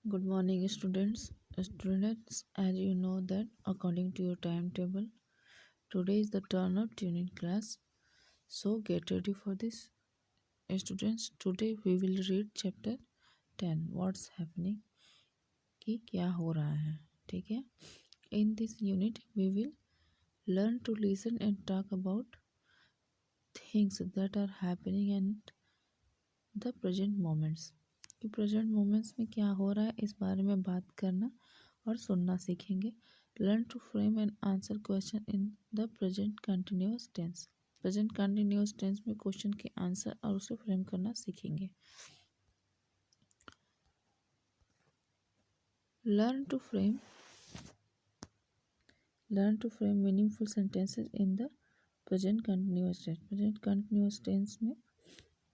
Good morning, students. Students, as you know that according to your timetable, today is the turn of tuning class. So get ready for this, students. Today we will read chapter 10. What's happening? कि क्या हो रहा है, ठीक है. In this unit, we will learn to listen and talk about things that are happening and the present moments. कि present moments में क्या हो रहा है इस बारे में बात करना और सुनना सीखेंगे. Learn to frame and answer question in the present continuous tense. Present continuous tense में क्वेश्चन के आंसर और उसे फ्रेम करना सीखेंगे. Learn to frame meaningful sentences in the present continuous tense. Present continuous tense में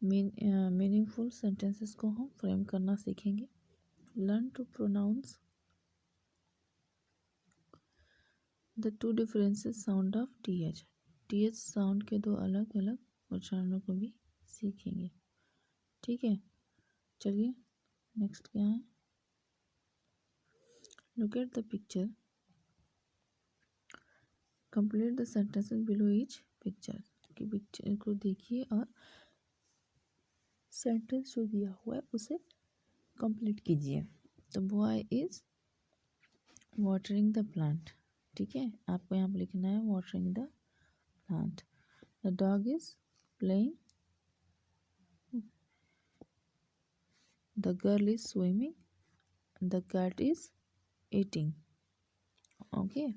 मीनिंगफुल सेंटेंसेस को हम frame करना सीखेंगे. Learn to pronounce the two differences sound of TH. TH sound के दो अलग अलग उच्चारणों को भी सीखेंगे. ठीक है, चलिए नेक्स्ट क्या है. Look at the picture, complete the sentences below each picture. की पिक्चर को देखिए और सेंटेंस जो दिया हुआ है उसे कंप्लीट कीजिए. The boy is watering the plant. ठीक है, आपको यहाँ पर लिखना है watering the plant. The dog is playing. The girl is swimming. The cat is eating. Okay,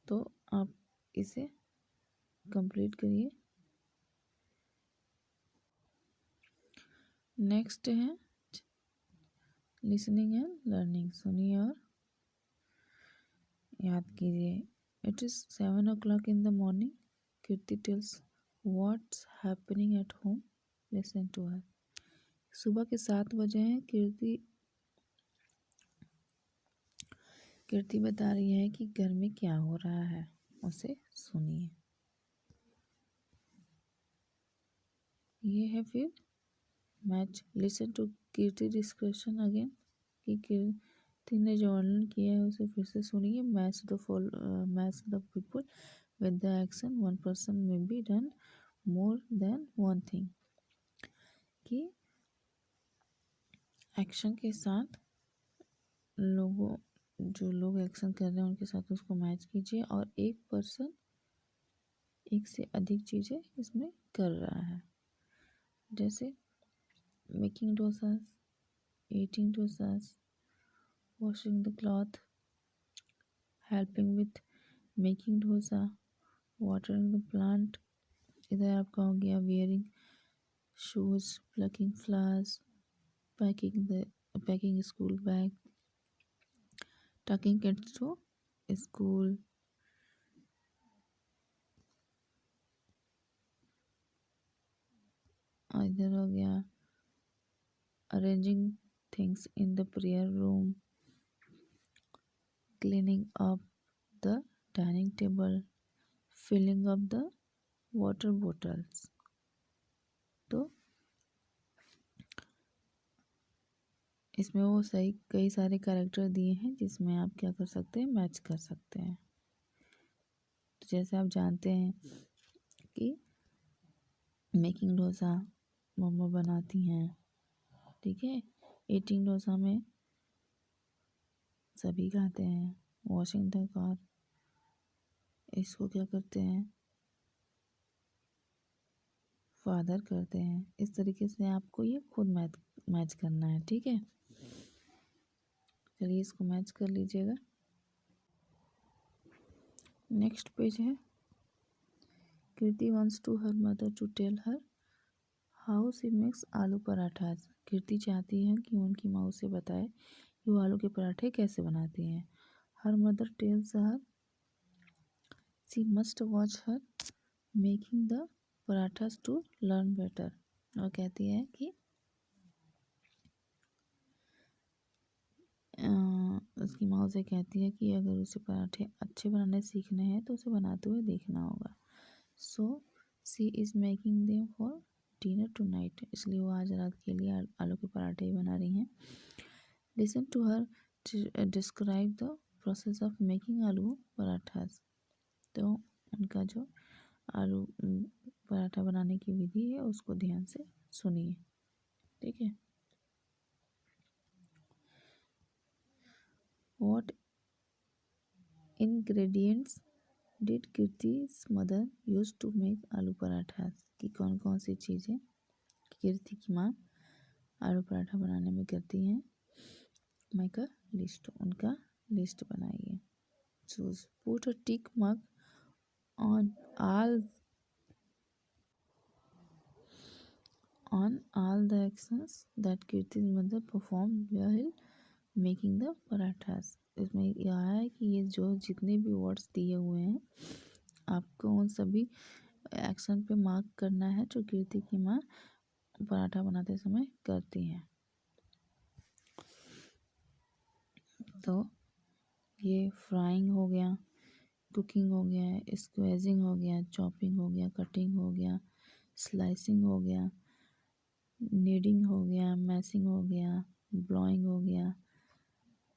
तो आप इसे कंप्लीट करिए. नेक्स्ट है लिसनिंग एंड लर्निंग. सुनिए और याद कीजिए. It is 7 o'clock in the morning. Kirti tells what's happening at home. Listen to her. सुबह के 7 बजे हैं. कीर्ति बता रही है कि घर में क्या हो रहा है, उसे सुनिए. ये है फिर match. Listen to Kirti discussion again. कि कीर्ति ने जो वर्णन किया है उसे फिर से सुनिए. Match the people with the action. One person may be done more than one thing. कि एक्शन के साथ जो लोग एक्शन कर रहे हैं उनके साथ उसको मैच कीजिए. और एक पर्सन एक से अधिक चीज़ें इसमें कर रहा है. जैसे making dosas, eating dosas, washing the cloth, helping with making dosa, watering the plant. इधर आपका हो गया wearing shoes, plucking flowers, packing school bag, tucking kids to school. इधर हो गया arranging things in the prayer room, cleaning up the dining table, filling up the water bottles. तो इसमें वो सही कई सारे कैरेक्टर दिए हैं जिसमें आप क्या कर सकते हैं, मैच कर सकते हैं. तो जैसे आप जानते हैं कि मेकिंग डोसा मम्मा बनाती हैं. ठीक है, ईटिंग डोसा में सभी खाते हैं. वॉशिंग द कार, इसको क्या करते हैं, फादर करते हैं. इस तरीके से आपको ये खुद मैच करना है. ठीक है, चलिए इसको मैच कर लीजिएगा. नेक्स्ट पेज है. Kirti wants to her mother to tell her how she makes aloo parathas. कीर्ति चाहती है कि उनकी माँ उसे बताए कि वो आलू के पराठे कैसे बनाती हैं. Her mother tells her she must watch her making the parathas to learn better. और कहती है कि उसकी माँ उसे कहती है कि अगर उसे पराठे अच्छे बनाने सीखने हैं तो उसे बनाते हुए देखना होगा. So she is making them for dinner tonight, इसलिए वो आज रात के लिए आलू के पराठे ही बना रही हैं। Listen to her describe the process of making aloo parathas. तो उनका जो आलू पराठा बनाने की विधि है उसको ध्यान से सुनिए, ठीक है। What ingredients did Kirti's mother use to make आलू पराठा? कि कौन कौन सी चीज़ें कीर्ति की माँ आलू पराठा बनाने में करती हैं। मेक अ लिस्ट, उनका लिस्ट बनाइए। Choose, put a tick mark on all the actions that Kirti's mother performed while making the parathas. इसमें यह है कि ये जो जितने भी वर्ड्स दिए हुए हैं आपको उन सभी एक्शन पे मार्क करना है जो कीर्ति की माँ पराठा बनाते समय करती हैं। तो ये फ्राइंग हो गया, कुकिंग हो गया, स्क्वेजिंग हो गया, चॉपिंग हो गया, कटिंग हो गया, स्लाइसिंग हो गया, नीडिंग हो गया, मैशिंग हो गया, ब्लोइंग हो गया,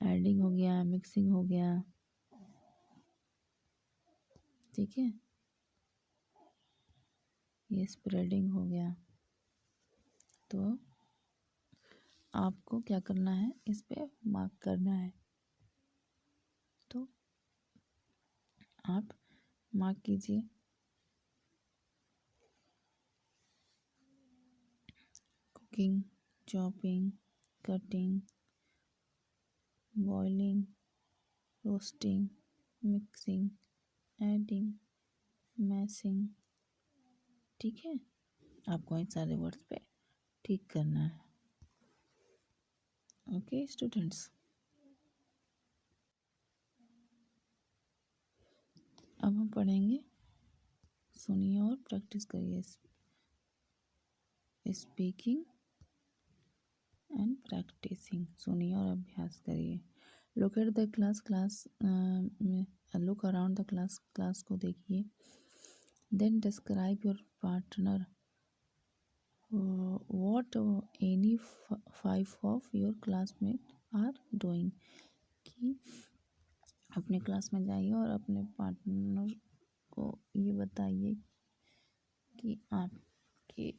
एडिंग हो गया, मिक्सिंग हो गया, ठीक है। ये स्प्रेडिंग हो गया। तो आपको क्या करना है, इस पे मार्क करना है। तो आप मार्क कीजिए। Cooking, chopping, cutting, boiling, roasting, mixing, adding, mashing, ठीक है। आपको इन सारे वर्ड्स पे ठीक करना है। ओके स्टूडेंट्स, अब हम पढ़ेंगे, सुनिए और प्रैक्टिस करिए। स्पीकिंग एंड प्रैक्टिसिंग, सुनिए और अभ्यास करिए। लुक एट द क्लास में लुक अराउंड द क्लास को देखिए। Then describe your partner what any five of your classmates are doing। कि अपने क्लास में जाइए और अपने पार्टनर को ये बताइए कि आपके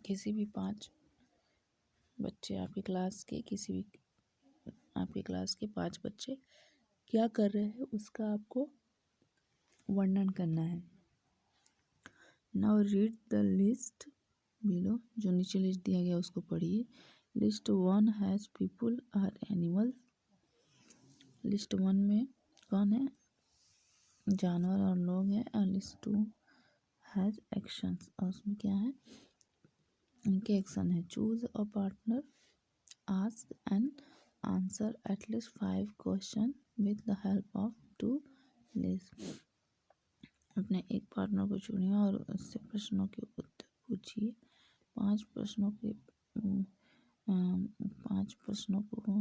किसी भी 5 बच्चे, आपकी क्लास के किसी भी आपकी क्लास के 5 बच्चे क्या कर रहे हैं उसका आपको वर्णन करना है। Now read the list below, जो नीचे लिस्ट दिया गया उसको पढ़िए। List 1 has people are animal. List 1 में कौन है, जानवर और लोग हैं। और लिस्ट 2 हैज़ एक्शंस, और उसमें क्या है, इनके एक्शन है। Choose a partner, ask and answer at least 5 question with the help of 2 list. अपने एक पार्टनर को चुनिए और उससे प्रश्नों के उत्तर पूछिए। 5 प्रश्नों के 5 प्रश्नों को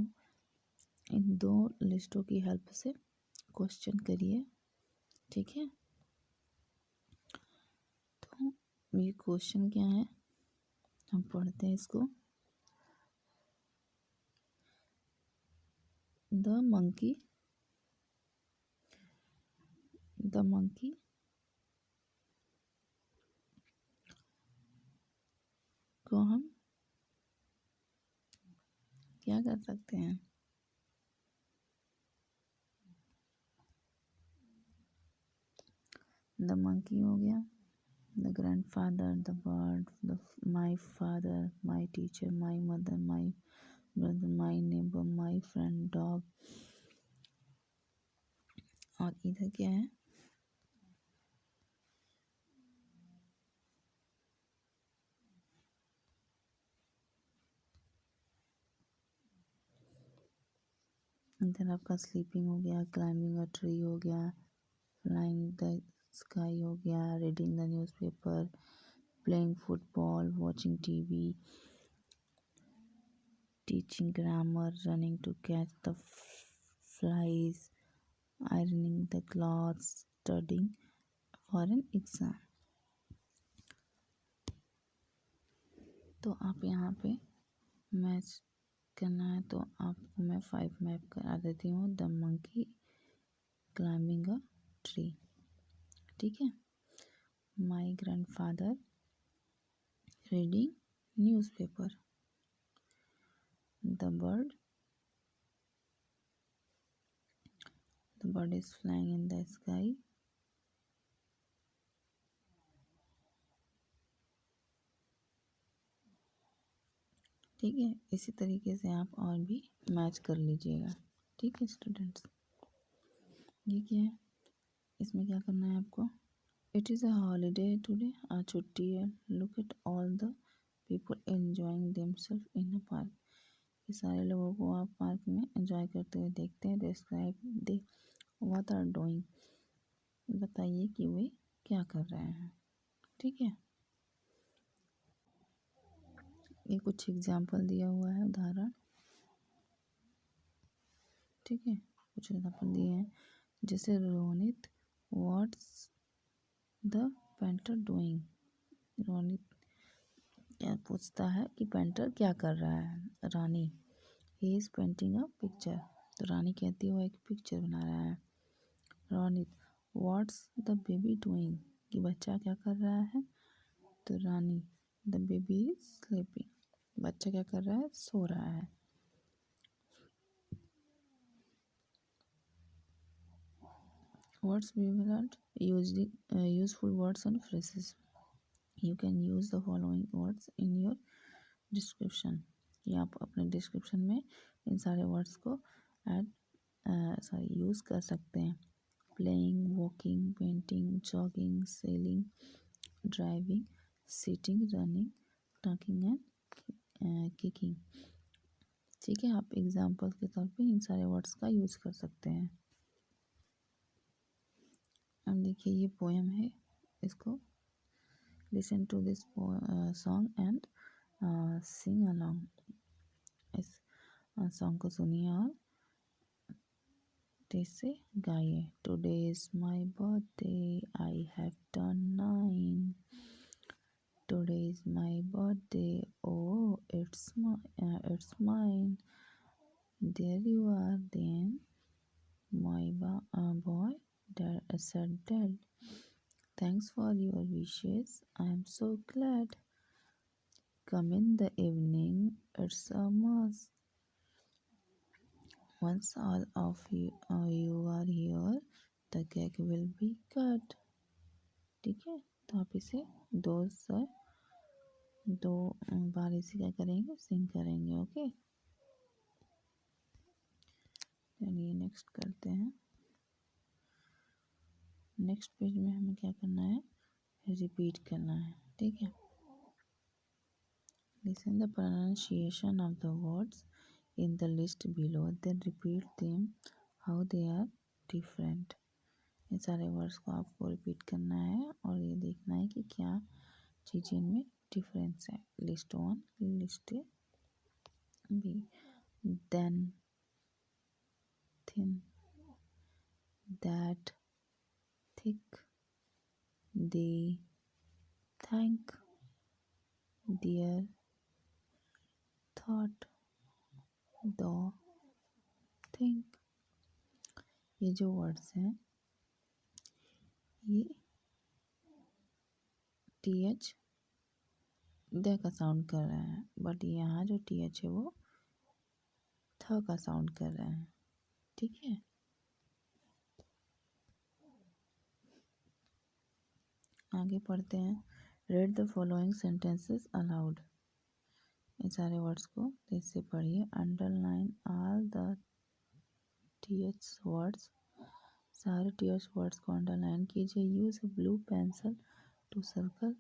इन 2 लिस्टों की हेल्प से क्वेश्चन करिए, ठीक है। तो ये क्वेश्चन क्या है, हम पढ़ते हैं इसको। द मंकी को हम क्या कर सकते हैं, द मंकी हो गया, the grandfather, the bird, the my father, my teacher, my mother, my brother, my neighbour, my friend, dog. और इधर क्या है, इधर आपका स्लीपिंग हो गया, क्लाइंबिंग अ ट्री हो गया, फ्लाइंग द स्काई हो गया, reading the newspaper, playing football, watching TV, teaching grammar, running to catch the flies, ironing the clothes, studying for an exam। तो आप यहाँ पे मैच करना है तो आपको मैं 5 मैप करा देती हूँ। The monkey climbing a tree, ठीक है। माई grandfather reading newspaper, the bird is flying in the sky, ठीक है। इसी तरीके से आप और भी मैच कर लीजिएगा, ठीक है स्टूडेंट्स। ये क्या है, इसमें क्या करना है आपको। It is a holiday today, आज छुट्टी है। Look at all the people enjoying themselves in a park, ये सारे लोगों को आप पार्क में एंजॉय करते हुए देखते हैं। Describe they what are doing, बताइए कि वे क्या कर रहे हैं, ठीक है। ये कुछ एग्जाम्पल दिया हुआ है, उदाहरण, ठीक है। कुछ एग्जाम्पल दिए हैं, जैसे Ronit what's the painter doing, Ronit क्या पूछता है कि पेंटर क्या कर रहा है। Rani, he is painting a picture, तो रानी कहती है वो एक पिक्चर बना रहा है। Ronit, what's the baby doing, कि बच्चा क्या कर रहा है। तो रानी, द बेबी इज स्लीपिंग, बच्चा क्या कर रहा है, सो रहा है। Words we will learn using useful words and phrases. You can use the following words in your description. ये आप अपने डिस्क्रिप्शन में इन सारे वर्ड्स को ऐड यूज़ कर सकते हैं। Playing, walking, painting, jogging, selling, driving, sitting, running, talking and kicking, ठीक है। आप एग्जाम्पल के तौर पे इन सारे वर्ड्स का यूज़ कर सकते हैं। अब देखिए ये पोएम है, इसको listen to this song and sing along, इस सॉन्ग को सुनिए और तेज से गाइए। Today is my birthday, I have turn 9, today is my birthday, oh it's mine, there you are then my boy, dad said, dad, thanks for your wishes, I am so glad, come in the evening, it's a mass, once all of you are here, the cake will be cut, ठीक है। तो आप इसे दो बार इसे क्या करेंगे, सिंग करेंगे, ओके। चलिए नेक्स्ट करते हैं। नेक्स्ट पेज में हमें क्या करना है, रिपीट करना है, ठीक है। Listen the pronunciation of the words in the list below, then repeat them how they are different. इन सारे वर्ड्स को आपको रिपीट करना है और ये देखना है कि क्या चीज़ें इनमें डिफरेंस है। List 1, list B, then, thin, that, thick, they, thank, dear, thought, though, think. ये जो वर्ड्स हैं ये टी एच द का साउंड कर रहे हैं, बट यहाँ जो टी एच है वो थ का साउंड कर रहे हैं, ठीक है। आगे पढ़ते हैं। Read the following sentences aloud, इन सारे वर्ड्स को तेज से पढ़िए। Underline all the T H words, सारे टी एच वर्ड्स को अंडरलाइन कीजिए। Use blue pencil to circle,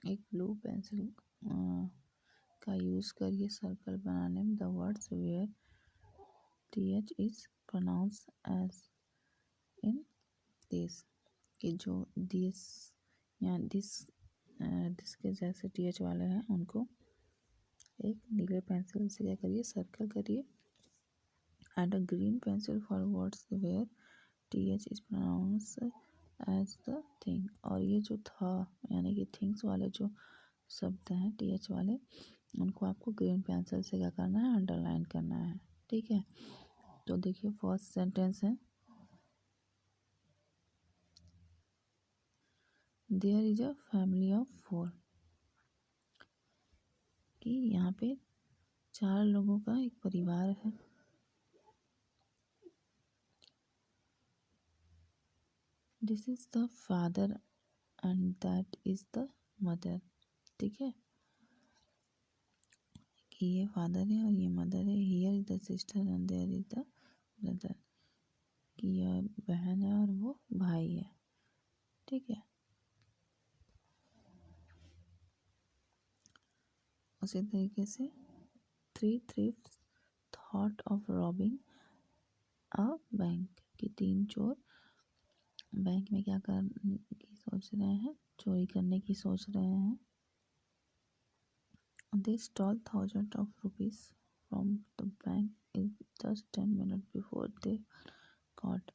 एक ब्लू पेंसिल का यूज़ करिए सर्कल बनाने में। The words where T H is pronounce as in this, कि जो दिस या दिस के जैसे टी एच वाले हैं उनको एक नीले पेंसिल से क्या करिए, सर्कल करिए। And a green pencil for words where T H is pronounce as the thing, और ये जो था यानी कि थिंग्स वाले जो शब्द हैं TH वाले, उनको आपको ग्रीन पेंसिल से क्या करना है, अंडरलाइन करना है। ठीक है, तो देखिए फर्स्ट सेंटेंस है, there is a family of 4, कि यहाँ पे 4 लोगों का एक परिवार है। This is the father and that is the mother. ठीक है, कि ये फादर है और ये मदर है। Here is the sister and there is the brother, कि यह बहन है और वो भाई है। ठीक है, उसी तरीके से 3 thieves thought of robbing a bank, कि 3 चोर बैंक में क्या करने की सोच रहे हैं, चोरी करने की सोच रहे हैं। They stole thousands of rupees from the bank in just 10 minutes before they caught.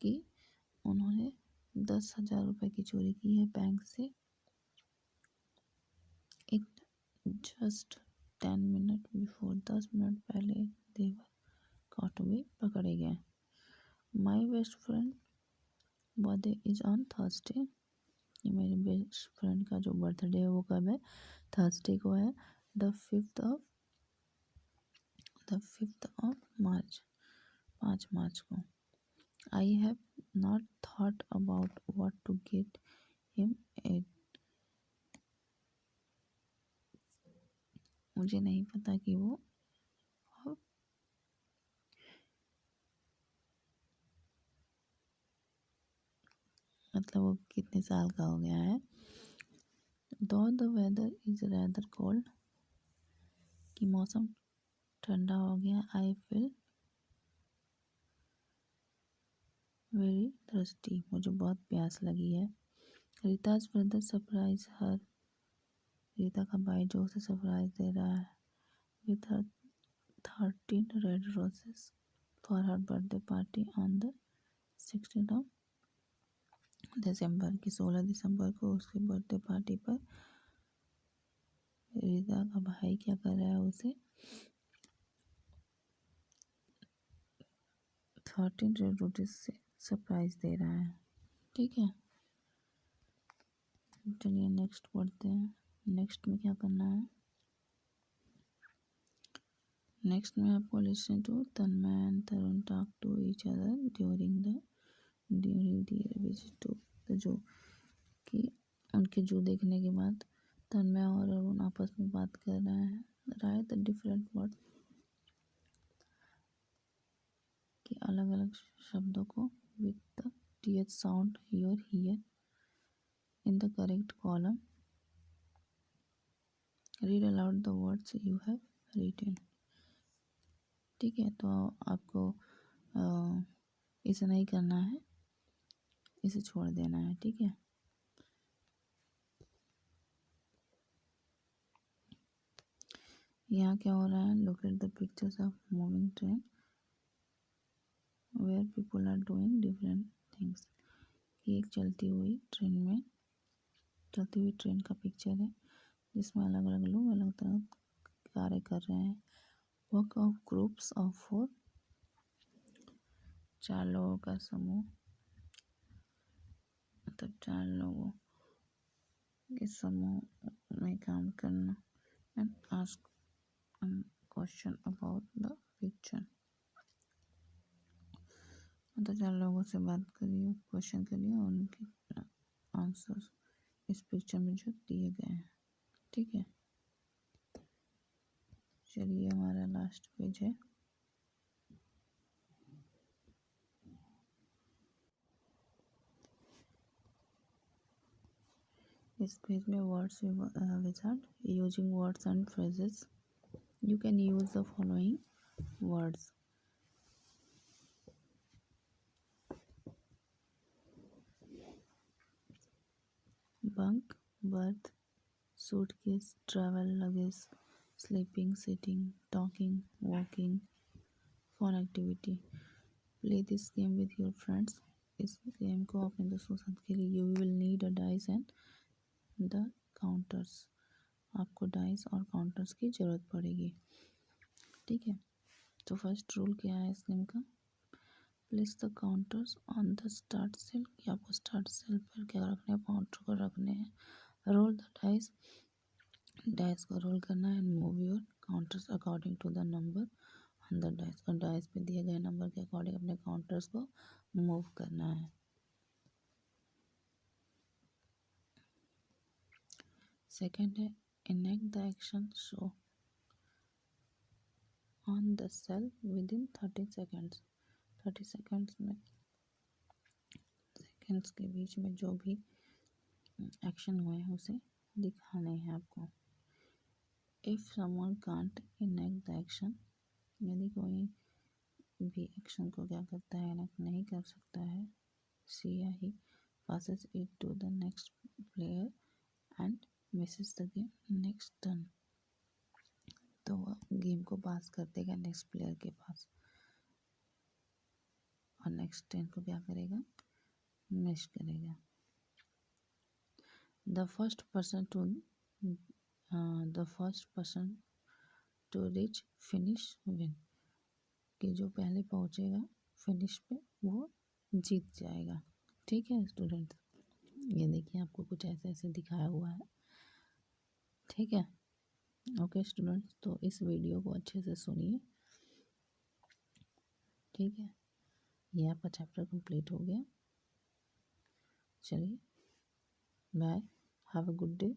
कि उन्होंने 10,000 रुपये की चोरी की है बैंक से, in just 10 minute before, 10 minute पहले देवर कॉट में पकड़े गए। My best friend birthday is on Thursday, ये मेरे बेस्ट फ्रेंड का जो बर्थडे है वो कब है, थर्सडे को है, the fifth of March, 5 March को। I have not thought about what to get him at, मुझे नहीं पता कि वो मतलब वो कितने साल का हो गया है। Though the weather is rather cold, कि मौसम ठंडा हो गया। आई फील वेरी थर्स्टी, मुझे बहुत प्यास लगी है। रीताज ब्रदर सरप्राइज हर, रीता का भाई जो उसे सरप्राइज दे रहा है with her 13 red roses for her birthday party on the 16 of December, की 16 दिसंबर को उसके बर्थडे पार्टी पर रीता का भाई क्या कर रहा है, उसे 13 रेड रोजेस से सरप्राइज दे रहा है। ठीक है, चलिए नेक्स्ट पढ़ते हैं। नेक्स्ट में क्या करना है, नेक्स्ट में आपको listen to Tanmay and Tarun talk to each other during their visit to the zoo, कि उनके जू देखने के बाद तन्मय और अरुण आपस में बात कर रहे हैं। राइट द डिफरेंट वर्ड, कि अलग अलग शब्दों को with the TH sound here here in the correct column, read aloud the words you have written. ठीक है, तो आपको इसे नहीं करना है, इसे छोड़ देना है। ठीक है, यहाँ क्या हो रहा है, look at the pictures of moving train where people are doing different things, कि एक चलती हुई ट्रेन का पिक्चर है जिसमें अलग अलग लोग अलग तरह कार्य कर रहे हैं। वर्क ऑफ ग्रुप्स ऑफ 4, 4 लोगों का समूह, मतलब 4 लोगों के समूह में काम करना। And ask question about the picture, मतलब 4 लोगों से बात करिए, क्वेश्चन करिए और उनके आंसर इस पिक्चर में जो दिए गए हैं। ठीक है, चलिए हमारा लास्ट पेज है। इस पेज में words wizard, using words and phrases, you can use the following words. Bunk, berth, suitcase, travel luggage, sleeping, sitting, talking, walking, fun activity. Play this game with your friends. इस game को अपने दोस्तों के साथ खेलिए। You will need a dice and the counters. आपको dice और counters की ज़रूरत पड़ेगी, ठीक है। तो फर्स्ट रूल क्या है इस गेम का, place the counters on the start cell, कि आपको स्टार्ट सेल पर क्या रखने हैं, काउंटर को रखने हैं। रोल द डाइस, डाइस को रोल करना है। Move your counters according to the number on the dice, और डाइस पे दिए गए नंबर के अकॉर्डिंग अपने काउंटर्स को मूव करना है। सेकेंड है enact the action show on the cell within 30 seconds. 30 seconds में, सेकेंड्स के बीच में जो भी एक्शन हुए हैं उसे दिखाने हैं आपको। If someone can't enact the action, यदि कोई भी एक्शन को क्या करता है, इनेक्ट नहीं कर सकता है, सी या ही passes it to the next player and misses the game next turn, तो वह गेम को पास कर देगा नेक्स्ट प्लेयर के पास, और नेक्स्ट टर्न को क्या करेगा, मिस करेगा। The first person to reach finish win, कि जो पहले पहुंचेगा फिनिश पे वो जीत जाएगा, ठीक है स्टूडेंट। ये देखिए आपको कुछ ऐसे ऐसे दिखाया हुआ है, ठीक है। ओके स्टूडेंट्स, तो इस वीडियो को अच्छे से सुनिए, ठीक है। ये आपका चैप्टर कंप्लीट हो गया। चलिए bye, have a good day.